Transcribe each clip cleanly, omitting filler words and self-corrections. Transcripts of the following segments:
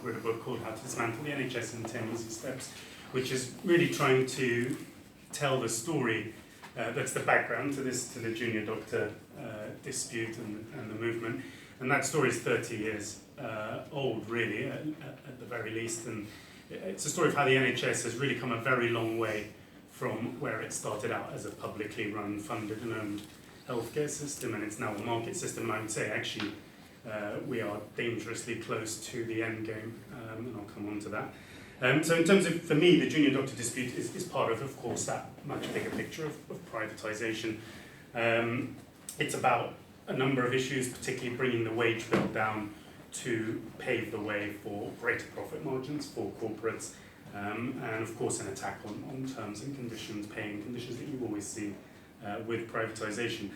wrote a book called How to Dismantle the NHS in 10 Easy Steps, which is really trying to tell the story that's the background to the junior doctor dispute and the movement. And that story is 30 years old, really, at the very least. And it's a story of how the NHS has really come a very long way from where it started out as a publicly run, funded and owned healthcare system, and it's now a market system. And I would say, actually, we are dangerously close to the end game, and I'll come on to that. So in terms of, for me, the junior doctor dispute is part of course, that much bigger picture of privatisation. It's about a number of issues, particularly bringing the wage bill down to pave the way for greater profit margins for corporates, and of course an attack on terms and conditions, paying conditions that you always see with privatisation.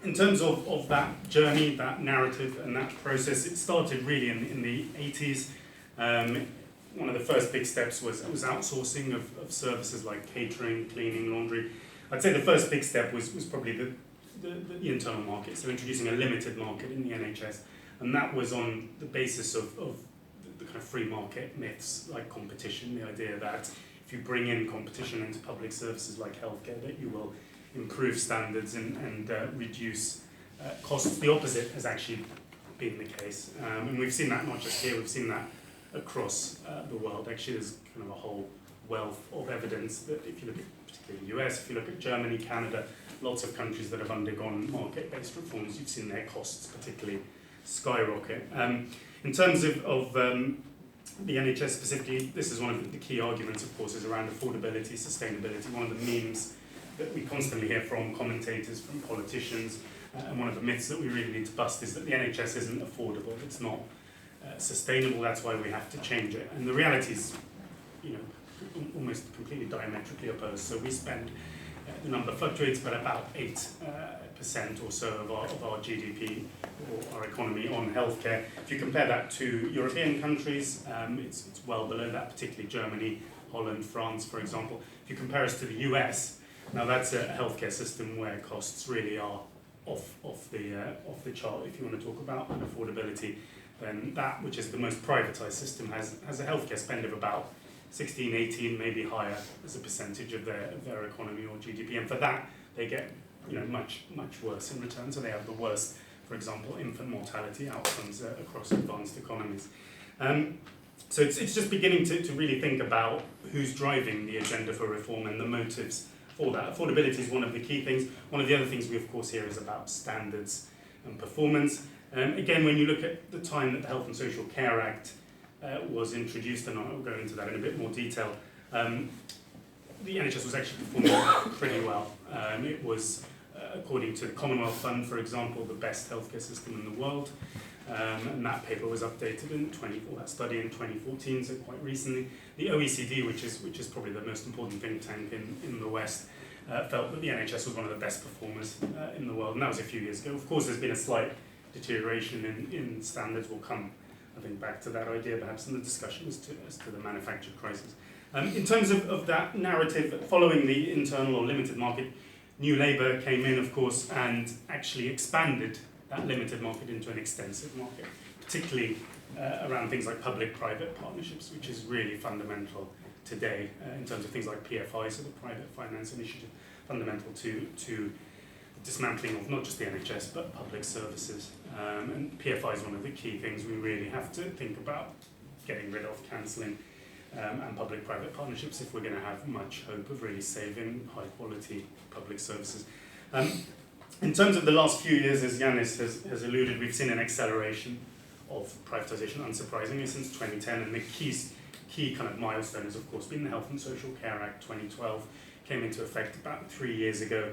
In terms of that journey, that narrative and that process, it started really in the 80s. One of the first big steps was outsourcing of services like catering, cleaning, laundry. I'd say the first big step was probably the internal market, so introducing a limited market in the NHS, and that was on the basis of the kind of free market myths like competition, the idea that if you bring in competition into public services like healthcare, that you will improve standards and reduce costs. The opposite has actually been the case, and we've seen that not just here, we've seen that across the world. Actually, there's kind of a whole wealth of evidence that if you look at particularly the US, if you look at Germany, Canada, lots of countries that have undergone market-based reforms, you've seen their costs particularly skyrocket. In terms of the NHS specifically, this is one of the key arguments, of course, is around affordability, sustainability. One of the memes that we constantly hear from commentators, from politicians, and one of the myths that we really need to bust is that the NHS isn't affordable, it's not sustainable, that's why we have to change it. And the reality is, almost completely diametrically opposed. So we spend, the number fluctuates, but about 8% or so of our GDP or our economy on healthcare. If you compare that to European countries, it's well below that, particularly Germany, Holland, France, for example. If you compare us to the US, now that's a healthcare system where costs really are off the chart. If you want to talk about affordability, then that, which is the most privatised system, has a healthcare spend of about 16, 18, maybe higher as a percentage of their economy or GDP. And for that, they get much worse in return. So they have the worst, for example, infant mortality outcomes across advanced economies. So it's just beginning to really think about who's driving the agenda for reform and the motives for that. Affordability is one of the key things. One of the other things we, of course, hear is about standards and performance. Again, when you look at the time that the Health and Social Care Act was introduced, and I'll go into that in a bit more detail, the NHS was actually performing pretty well. It was, according to the Commonwealth Fund, for example, the best healthcare system in the world. And that paper was updated that study in 2014, so quite recently. The OECD, which is probably the most important think tank in the West, felt that the NHS was one of the best performers in the world, and that was a few years ago. Of course, there's been a slight deterioration in standards. We'll come, I think, back to that idea perhaps in the discussion as to the manufactured crisis. In terms of that narrative, following the internal or limited market, New Labour came in, of course, and actually expanded that limited market into an extensive market, particularly around things like public-private partnerships, which is really fundamental today in terms of things like PFI, so the Private Finance Initiative, fundamental to the dismantling of not just the NHS, but public services. And PFI is one of the key things we really have to think about getting rid of, cancelling, and public-private partnerships if we're going to have much hope of really saving high-quality public services. In terms of the last few years, as Yannis has alluded, we've seen an acceleration of privatisation, unsurprisingly, since 2010, and the key kind of milestone has, of course, been the Health and Social Care Act 2012, came into effect about 3 years ago.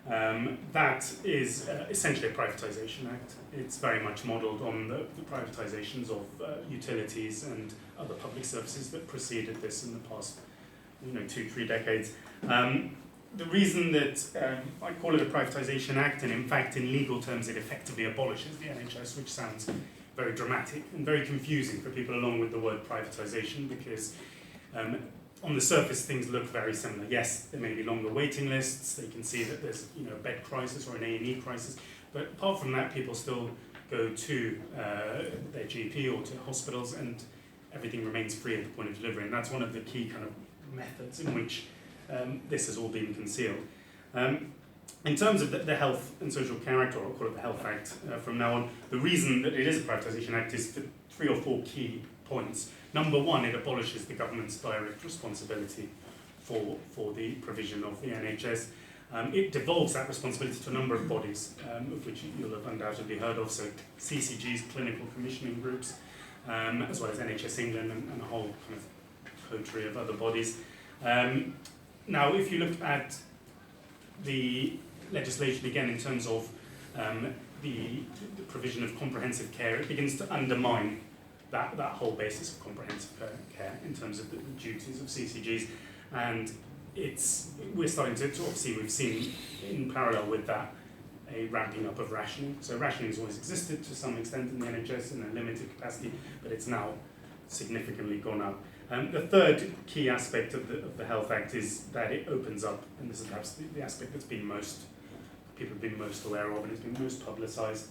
That is essentially a privatisation act. It's very much modelled on the privatisations of utilities and other public services that preceded this in the past 2-3 decades. The reason that I call it a privatisation act, and in fact in legal terms it effectively abolishes the NHS, which sounds very dramatic and very confusing for people along with the word privatisation, because on the surface things look very similar. Yes, there may be longer waiting lists, they can see that there's a bed crisis or an A&E crisis, but apart from that people still go to their GP or to hospitals, and everything remains free at the point of delivery. And that's one of the key kind of methods in which this has all been concealed. In terms of the Health and Social Care Act, or I'll call it the Health Act from now on, the reason that it is a privatisation act is for 3 or 4 key points. Number one, it abolishes the government's direct responsibility for the provision of the NHS. It devolves that responsibility to a number of bodies, of which you'll have undoubtedly heard of, so CCGs, clinical commissioning groups, as well as NHS England and a whole kind of coterie of other bodies. Now, if you look at the legislation again in terms of the provision of comprehensive care, it begins to undermine that whole basis of comprehensive care in terms of the duties of CCGs, and we're starting to obviously, we've seen in parallel with that a ramping up of rationing. So rationing has always existed to some extent in the NHS in a limited capacity, but it's now significantly gone up. The third key aspect of the Health Act is that it opens up, and this is perhaps the aspect that's been people have been most aware of and it's been most publicised,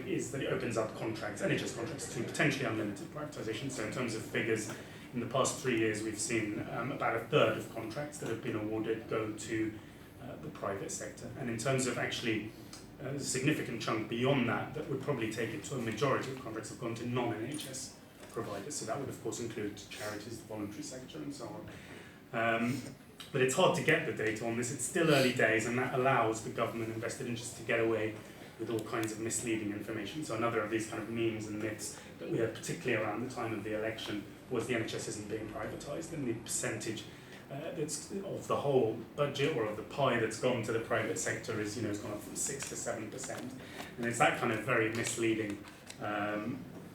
is that it opens up contracts, NHS contracts, to potentially unlimited privatisation. So in terms of figures, in the past 3 years we've seen about a third of contracts that have been awarded go to the private sector. And in terms of actually a significant chunk beyond that would probably take it to a majority of contracts have gone to non-NHS providers. So that would of course include charities, the voluntary sector and so on. But it's hard to get the data on this. It's still early days, and that allows the government and vested interest to get away with all kinds of misleading information. So another of these kind of memes and myths that we had particularly around the time of the election was the NHS isn't being privatised, and the percentage that's of the whole budget or of the pie that's gone to the private sector is, it's gone up from 6 to 7%. And it's that kind of very misleading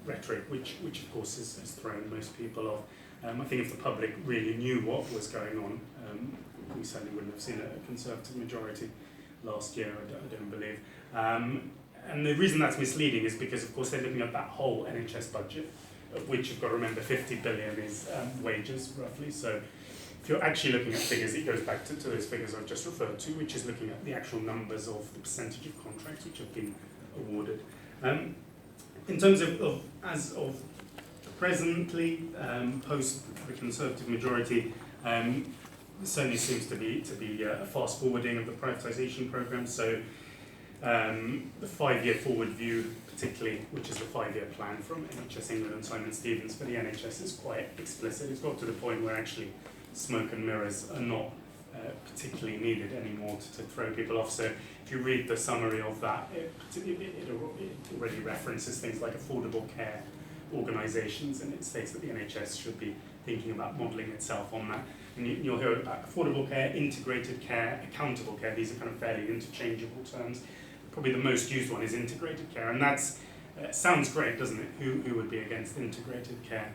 rhetoric which of course has thrown most people off. I think if the public really knew what was going on, we certainly wouldn't have seen a Conservative majority last year, I don't believe. And the reason that's misleading is because, of course, they're looking at that whole NHS budget, of which you've got to remember 50 billion is wages, roughly. So if you're actually looking at figures, it goes back to those figures I've just referred to, which is looking at the actual numbers of the percentage of contracts which have been awarded. In terms of as of presently, post the Conservative majority, certainly seems to be a fast forwarding of the privatisation programme. So the 5-year forward view, particularly, which is the 5-year plan from NHS England and Simon Stevens for the NHS, is quite explicit. It's got to the point where actually smoke and mirrors are not particularly needed anymore to throw people off. So if you read the summary of that, it already references things like affordable care organisations, and it states that the NHS should be thinking about modelling itself on that. And you'll hear about affordable care, integrated care, accountable care. These are kind of fairly interchangeable terms. Probably the most used one is integrated care, and that's sounds great, doesn't it? Who would be against integrated care?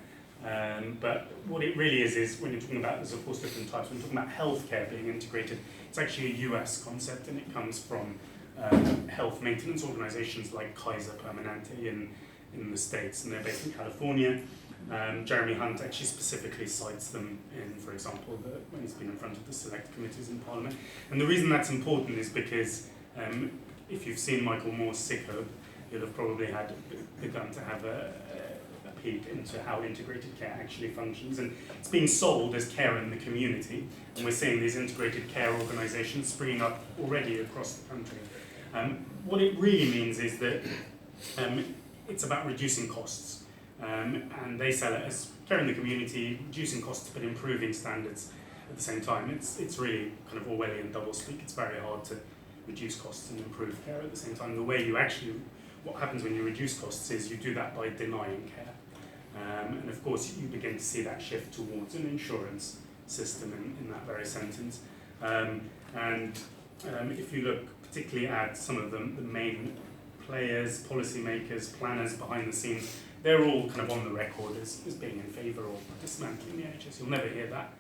But what it really is when you're talking about, there's of course different types. When you're talking about healthcare being integrated, it's actually a US concept, and it comes from health maintenance organisations like Kaiser Permanente in the States, and they're based in California. Jeremy Hunt actually specifically cites them in, for example, when he's been in front of the select committees in Parliament. And the reason that's important is because if you've seen Michael Moore's Sick Hope, you'll have probably begun to have a peek into how integrated care actually functions. And it's being sold as care in the community, and we're seeing these integrated care organisations springing up already across the country. What it really means is that it's about reducing costs. And they sell it as care in the community, reducing costs but improving standards at the same time. It's really kind of Orwellian doublespeak. It's very hard to reduce costs and improve care at the same time. The way what happens when you reduce costs is you do that by denying care. And of course you begin to see that shift towards an insurance system in that very sentence. If you look particularly at some of the main players, policymakers, planners behind the scenes, they're all kind of on the record as being in favour of dismantling the NHS. You'll never hear that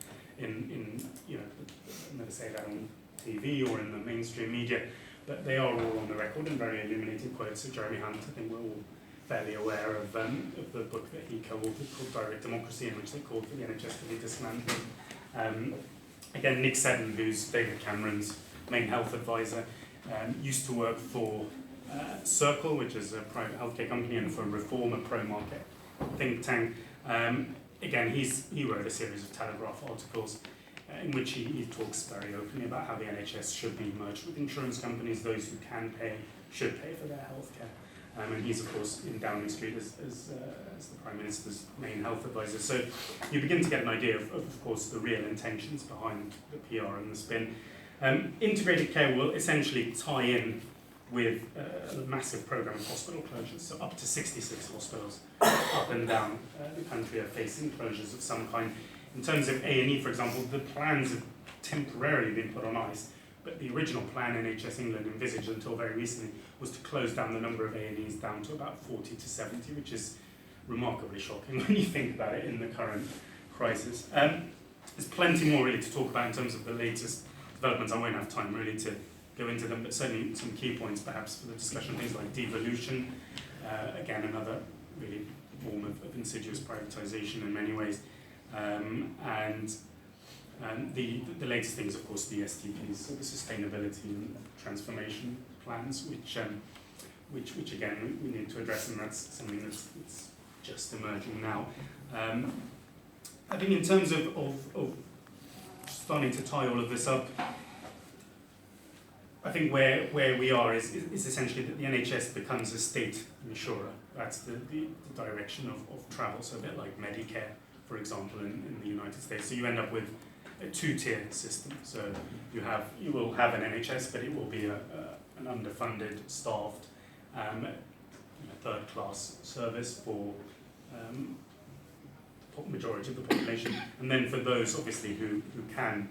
never say that on TV or in the mainstream media, but they are all on the record in very illuminating quotes. So Jeremy Hunt, I think we're all fairly aware of the book that he co-authored called Direct Democracy, in which they called for the NHS to be dismantled. Again, Nick Seddon, who's David Cameron's main health advisor, used to work for Circle, which is a private healthcare company, and for Reform, a pro-market think tank. Again, he wrote a series of Telegraph articles in which he talks very openly about how the NHS should be merged with insurance companies. Those who can pay should pay for their healthcare. And he's, of course, in Downing Street as the Prime Minister's main health advisor. So you begin to get an idea of course, the real intentions behind the PR and the spin. Integrated care will essentially tie in with a massive programme of hospital closures. So up to 66 hospitals up and down the country are facing closures of some kind. In terms of A&E, for example, the plans have temporarily been put on ice, but the original plan NHS England envisaged until very recently was to close down the number of A&Es down to about 40 to 70, which is remarkably shocking when you think about it in the current crisis. There's plenty more really to talk about in terms of the latest developments. I won't have time really to go into them, but certainly some key points perhaps for the discussion, things like devolution, again another really form of insidious privatisation in many ways, and the latest things, of course, the STPs, so the sustainability and transformation plans, which again we need to address, and that's something that's just emerging now. I think in terms of starting to tie all of this up, I think where we are is essentially that the NHS becomes a state insurer. That's the direction of travel, so a bit like Medicare, for example, in the United States. So you end up with a two-tier system. So you will have an NHS, but it will be an underfunded, staffed, third-class service for the majority of the population. And then for those, obviously, who can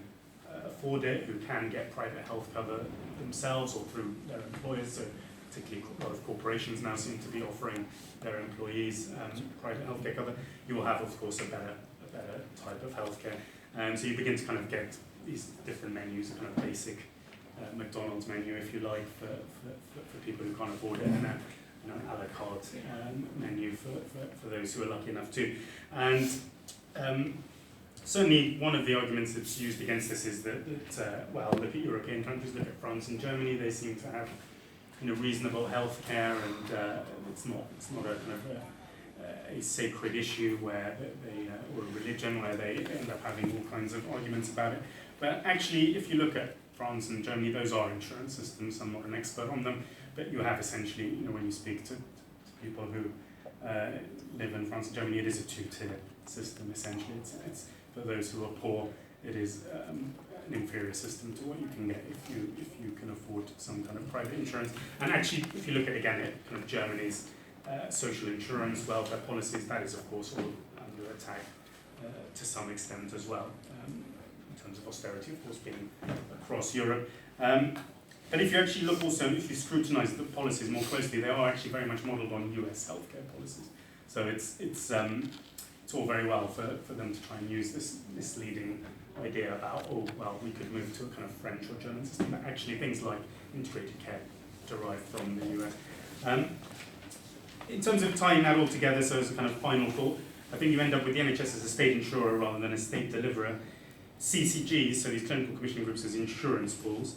afford it, who can get private health cover themselves or through their employers, so particularly a lot of corporations now seem to be offering their employees private healthcare cover, you will have, of course, a better type of healthcare. And so you begin to kind of get these different menus, a kind of basic McDonald's menu, if you like, for people who can't afford it, and an a la carte menu for those who are lucky enough to. And certainly one of the arguments that's used against this is that well, look at European countries, look at France and Germany, they seem to have reasonable health care, and it's not a kind of a sacred issue where or a religion where they end up having all kinds of arguments about it. But actually, if you look at France and Germany, those are insurance systems. I'm not an expert on them, but you have essentially, when you speak to people who live in France and Germany, it is a two-tier system essentially. It's for those who are poor, it is an inferior system to what you can get if you can afford some kind of private insurance. And actually, if you look at kind of Germany's social insurance, welfare policies, that is of course all under attack to some extent as well, in terms of austerity, of course, being across Europe. But if you actually look also, if you scrutinise the policies more closely, they are actually very much modelled on US healthcare policies. So it's all very well for them to try and use this misleading idea about, oh, well, we could move to a kind of French or German system, but actually things like integrated care derive from the US. In terms of tying that all together, so as a kind of final thought, I think you end up with the NHS as a state insurer rather than a state deliverer. CCGs, so these clinical commissioning groups, as insurance pools.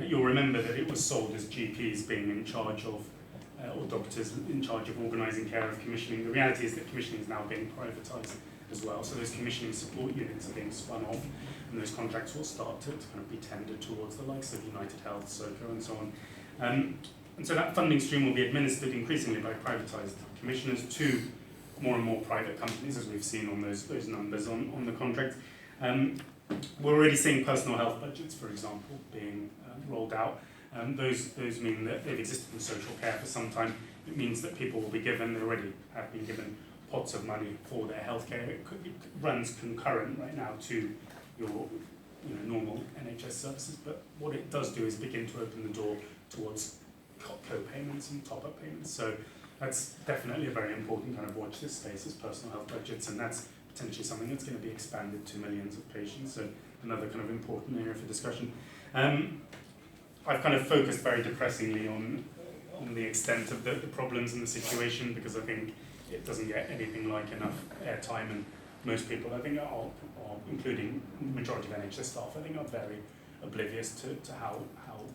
You'll remember that it was sold as GPs being in charge of, or doctors in charge of organising care of commissioning. The reality is that commissioning is now being privatised as well. So those commissioning support units are being spun off, and those contracts will start to kind of be tendered towards the likes of United Health, SOCO, and so on. And so that funding stream will be administered increasingly by privatised commissioners to more and more private companies, as we've seen on those numbers on the contract. We're already seeing personal health budgets, for example, being rolled out. Those mean that they've existed in social care for some time. It means that people will be given, they already have been given, pots of money for their healthcare. It runs concurrent right now to your normal NHS services, but what it does do is begin to open the door towards co-payments and top-up payments. So that's definitely a very important kind of watch this space as personal health budgets, and that's potentially something that's going to be expanded to millions of patients, so another kind of important area for discussion. I've kind of focused very depressingly on the extent of the problems and the situation, because I think it doesn't get anything like enough airtime, and most people, I think, are including the majority of NHS staff, I think, are very oblivious to how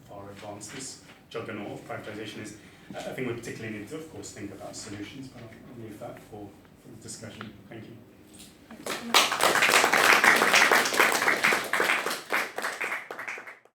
far advanced this juggernaut of privatisation is. I think we particularly need to, of course, think about solutions, but I'll leave that for discussion. Thank you. Thanks so much.